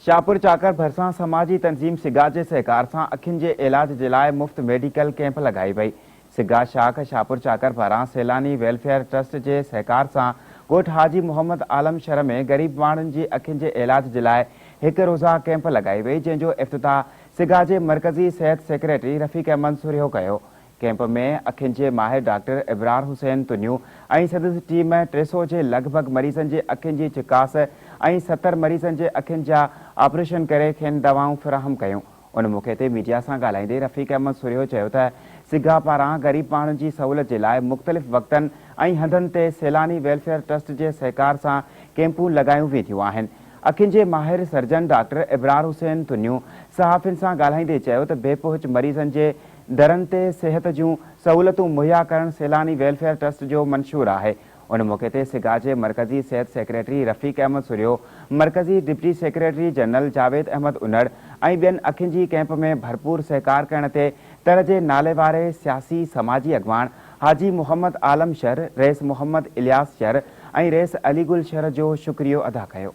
शाहपुर चाकर भरसां समाजी तंजीम सिगा के सहकार से अखियुनि के इलाज के लिए मुफ्त मेडिकल कैंप लगाई वही। सिगा शाख शाहपुर चाकर पारां सैलानी वेलफेयर ट्रस्ट के सहकार से ॻोठ हाजी मोहम्मद आलम शहर में गरीब माण्हुनि जी अखियुनि के इलाज के लिए एक रोज़ा कैंप लगाई वही, जंहिंजो इफ्तिताह सिगा के मरकज़ी सेहत सेक्रेटरी रफ़ीक अहमद सुरियो कयो। कैंप में अखियुनि के माहिर डॉक्टर इब्रार हुसैन तुनियूं ऐं सदस्य टीम 300 के लगभग मरीजन के अखियुनि की चिकास ऐं 70 मरीजन के अखियुनि जा ऑपरेशन करे खेनि दवाऊं फ़राहम कयूं। उन मौके ते मीडिया से ॻाल्हाईंदे रफ़ीक अहमद सुरियो चयो त सिगा पारां गरीब माण्हुनि जी सहूलियत के लिए मुख़्तलिफ़ वक़्तनि ऐं हंधनि ते सैलानी वेलफेयर ट्रस्ट के सहकार से कैंपूं लगायूं वेंदियूं आहिनि। अखियुनि के माहिर सर्जन डॉक्टर इब्रार हुसैन तुनियूं सहाफ़ियुनि से ॻाल्हाईंदे चयो त बेपहुच मरीजन के दरनि ते सिहत जूं सहूलियतूं मुहैया करण सैलानी वेलफेयर ट्रस्ट जो मंशूर है। उन मौके ते सिगा के मरकज़ी सेहत सेक्रेटरी रफ़ीक अहमद सुरियो, मरकज़ी deputy secretary general Javed Ahmed Unar ऐं ॿियनि अखियुनि जी कैंप में भरपूर सहकार करण ते तर जे नाले वारे सियासी समाजी अॻवान हाजी मोहम्मद आलम शहर, रईस मोहम्मद इलियास शहर ऐं रईस अलीगुल शहर जो शुक्रियो अदा कयो।